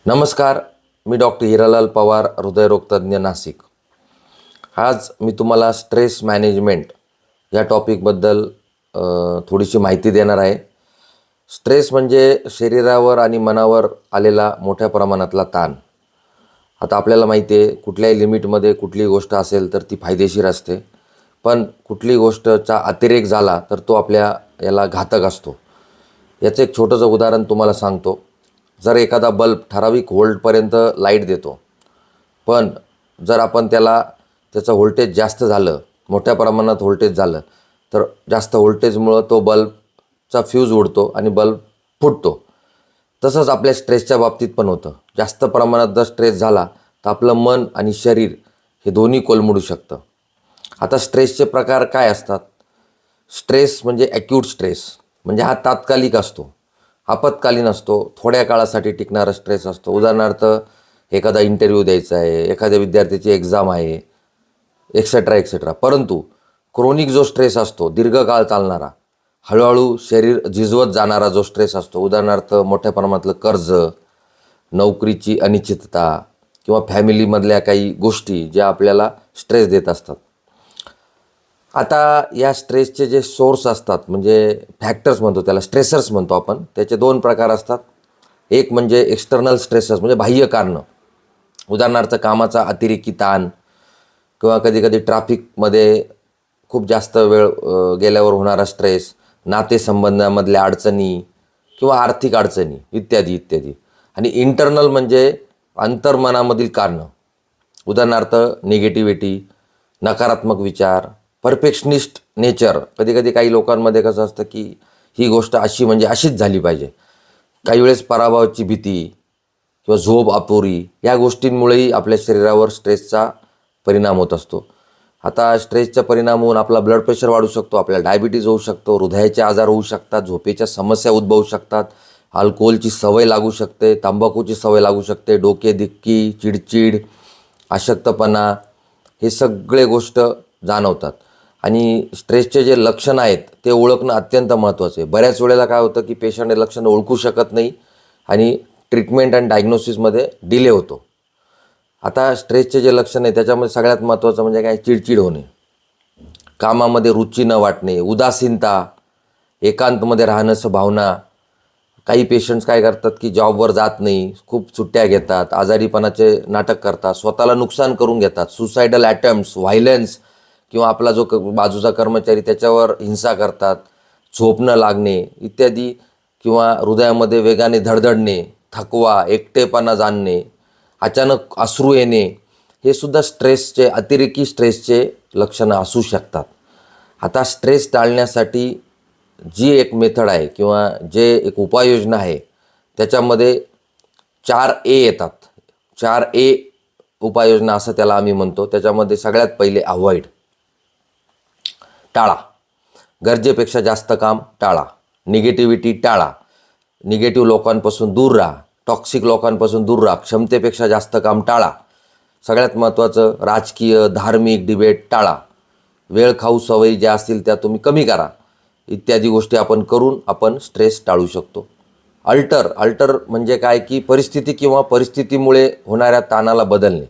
नमस्कार, मी डॉक्टर हिरालाल पवार, हृदयरोगतज्ञ, नाशिक. आज मी तुम्हाला स्ट्रेस मॅनेजमेंट या टॉपिकबद्दल थोडीशी माहिती देणार आहे. स्ट्रेस म्हणजे शरीरावर आणि मनावर आलेला मोठ्या प्रमाणातला ताण. आता आपल्याला माहिती आहे, कुठल्याही लिमिटमध्ये कुठलीही गोष्ट असेल तर ती फायदेशीर असते, पण कुठलीही गोष्टचा अतिरेक झाला तर तो आपल्या याला घातक असतो. याचं एक छोटंसं उदाहरण तुम्हाला सांगतो. जर एखादा बल्ब ठराविक व्होल्टपर्यंत लाईट देतो, पण जर आपण त्याचं व्होल्टेज जास्त झालं, मोठ्या प्रमाणात व्होल्टेज झालं, तर जास्त व्होल्टेजमुळं तो बल्बचा फ्यूज उडतो आणि बल्ब फुटतो. तसंच आपल्या स्ट्रेसच्या बाबतीत पण होतं. जास्त प्रमाणात जर स्ट्रेस झाला तर आपलं मन आणि शरीर हे दोन्ही कोलमडू शकतं. आता स्ट्रेसचे प्रकार काय असतात? स्ट्रेस म्हणजे ॲक्यूट स्ट्रेस, म्हणजे हा तात्कालिक असतो, आपत्कालीन असतो, थोड्या काळासाठी टिकणारा स्ट्रेस असतो. उदाहरणार्थ, एखादा इंटरव्ह्यू द्यायचा आहे, एखाद्या विद्यार्थ्याची एक्झाम आहे, एक्सेट्रा एक्सेट्रा. परंतु क्रोनिक जो स्ट्रेस असतो, दीर्घकाळ चालणारा, हळूहळू शरीर झिजवत जाणारा जो स्ट्रेस असतो, उदाहरणार्थ मोठ्या प्रमाणातलं कर्ज, नोकरीची अनिश्चितता किंवा फॅमिलीमधल्या काही गोष्टी ज्या आपल्याला स्ट्रेस देत असतात. आता या स्ट्रेसचे जे सोर्स असतात, म्हणजे फॅक्टर्स म्हणतो त्याला, स्ट्रेसर्स म्हणतो आपण, त्याचे दोन प्रकार असतात. एक म्हणजे एक्सटर्नल स्ट्रेसर्स, म्हणजे बाह्य कारणं. उदाहरणार्थ, कामाचा अतिरेकी ताण किंवा कधीकधी ट्रॅफिकमध्ये खूप जास्त वेळ गेल्यावर होणारा स्ट्रेस, नातेसंबंधामधल्या अडचणी किंवा आर्थिक अडचणी इत्यादी इत्यादी. आणि इंटरनल म्हणजे अंतर्मनामधील कारणं. उदाहरणार्थ, निगेटिव्हिटी, नकारात्मक विचार, परफेक्शनिस्ट नेचर. कधीकधी काही लोकांमध्ये कसं असतं की ही गोष्ट अशी म्हणजे अशीच झाली पाहिजे. काही वेळेस पराभवाची भीती किंवा झोप अपुरी, या गोष्टींमुळेही आपल्या शरीरावर स्ट्रेसचा परिणाम होत असतो. आता स्ट्रेसचा परिणाम होऊन आपला ब्लड प्रेशर वाढू शकतो, आपल्याला डायबिटीज होऊ शकतो, हृदयाचे आजार होऊ शकतात, झोपेच्या समस्या उद्भवू शकतात, अल्कोहोलची सवय लागू शकते, तंबाखूची सवय लागू शकते, डोकेदुखी, चिडचिड, अशक्तपणा, हे सगळे गोष्ट जाणवतात. आणि स्ट्रेसचे जे लक्षणं आहेत ते ओळखणं अत्यंत महत्त्वाचं आहे. बऱ्याच वेळेला काय होतं की पेशंट हे लक्षणं ओळखू शकत नाही आणि ट्रीटमेंट आणि डायग्नोसिसमध्ये डिले होतो. आता स्ट्रेसचे जे लक्षण आहे त्याच्यामध्ये सगळ्यात महत्त्वाचं म्हणजे काय? चिडचिड होणे, कामामध्ये रुची न वाटणे, उदासीनता, एकांतमध्ये राहण्याचं भावना. काही पेशंट्स काय करतात की जॉबवर जात नाही, खूप सुट्ट्या घेतात, आजारीपणाचे नाटक करतात, स्वतःला नुकसान करून घेतात, सुसायडल अटेम्प्ट्स, व्हायलन्स, किंवा आपला जो बाजूचा कर्मचारी त्याच्यावर हिंसा करतात, झोप न लागणे इत्यादी, किंवा हृदयामध्ये वेगाने धडधडणे, थकवा, एकटेपणा जाणणे, अचानक अश्रू येणे, हे सुद्धा स्ट्रेसचे, अतिरेकी स्ट्रेसचे लक्षणं असू शकतात. आता स्ट्रेस टाळण्यासाठी जी एक मेथड आहे किंवा जे एक उपाययोजना आहे, त्याच्यामध्ये 4A येतात. 4A उपाययोजना असं त्याला आम्ही म्हणतो. त्याच्यामध्ये सगळ्यात पहिले अवॉइड, टाळा. गरजेपेक्षा जास्त काम टाळा. निगेटिव्हिटी टाळा. निगेटिव्ह लोकांपासून दूर राहा. टॉक्सिक लोकांपासून दूर राहा. क्षमतेपेक्षा जास्त काम टाळा. सगळ्यात महत्त्वाचं, राजकीय, धार्मिक डिबेट टाळा. वेळ खाऊ सवयी ज्या असतील त्या तुम्ही कमी करा. इत्यादी गोष्टी आपण करून आपण स्ट्रेस टाळू शकतो. अल्टर म्हणजे काय की परिस्थिती किंवा परिस्थितीमुळे होणाऱ्या ताणाला बदलणे.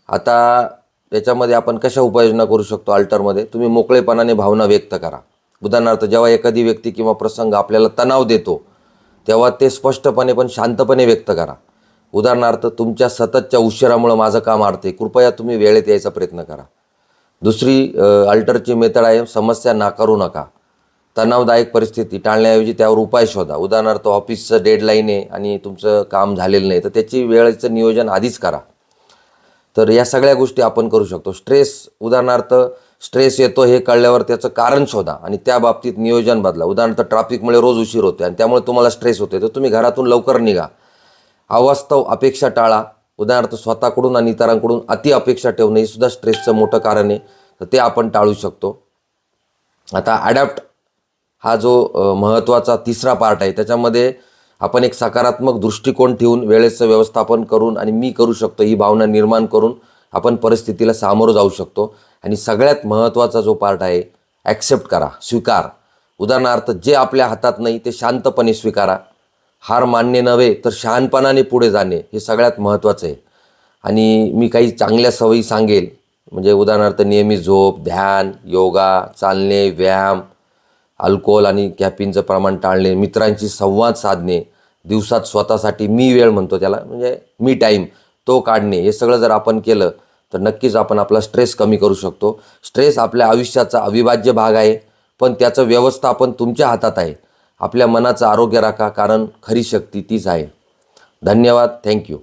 आता याच्यामध्ये आपण कशा उपाययोजना करू शकतो? अल्टरमध्ये तुम्ही मोकळेपणाने भावना व्यक्त करा. उदाहरणार्थ, जेव्हा एखादी व्यक्ती किंवा प्रसंग आपल्याला तणाव देतो तेव्हा ते स्पष्टपणे पण शांतपणे व्यक्त करा. उदाहरणार्थ, तुमच्या सततच्या उशिरामुळं माझं काम अडते, कृपया तुम्ही वेळेत यायचा प्रयत्न करा. दुसरी अल्टरची मेथड आहे, समस्या नाकारू नका. तणावदायक परिस्थिती टाळण्याऐवजी त्यावर उपाय शोधा. उदाहरणार्थ, ऑफिसचं डेडलाईन आहे आणि तुमचं काम झालेलं नाही, तर त्याची वेळेचं नियोजन आधीच करा. तर या सगळ्या गोष्टी आपण करू शकतो. उदाहरणार्थ, स्ट्रेस येतो हे कळल्यावर त्याचं कारण शोधा आणि त्या बाबतीत नियोजन बदला. उदाहरणार्थ, ट्रॅफिकमुळे रोज उशीर होतो आणि त्यामुळे तुम्हाला स्ट्रेस होते, तर तुम्ही घरातून लवकर निघा. अवास्तव अपेक्षा टाळा. उदाहरणार्थ, स्वतःकडून आणि इतरांकडून अति अपेक्षा ठेवणे हे सुद्धा स्ट्रेसचं मोठं कारण आहे, तर ते आपण टाळू शकतो. आता अडॅप्ट हा जो महत्त्वाचा तिसरा पार्ट आहे, त्याच्यामध्ये आपण एक सकारात्मक दृष्टिकोन ठेवून वेळेचं व्यवस्थापन करून आणि मी करू शकतो ही भावना निर्माण करून आपण परिस्थितीला सामोरं जाऊ शकतो. आणि सगळ्यात महत्त्वाचा जो पार्ट आहे, ॲक्सेप्ट करा, स्वीकार. उदाहरणार्थ, जे आपल्या हातात नाही ते शांतपणे स्वीकारा. हार मानणे नव्हे तर शहाणपणाने पुढे जाणे हे सगळ्यात महत्त्वाचं आहे. आणि मी काही चांगल्या सवयी सांगेल, म्हणजे उदाहरणार्थ नियमित झोप, ध्यान, योगा, चालणे, व्यायाम, अल्कोहोल आणि कॅफीनचं प्रमाण टाळणे, मित्रांशी संवाद साधणे, दिवसात स्वतःसाठी मी वेळ म्हणतो त्याला, म्हणजे मी टाईम तो काढणे, हे सगळं जर आपण केलं तर नक्कीच आपण आपला स्ट्रेस कमी करू शकतो. स्ट्रेस आपल्या आयुष्याचा अविभाज्य भाग आहे, पण त्याचं व्यवस्थापन तुमच्या हातात आहे. आपल्या मनाचं आरोग्य राखा, कारण खरी शक्ती तीच आहे. धन्यवाद. थँक्यू.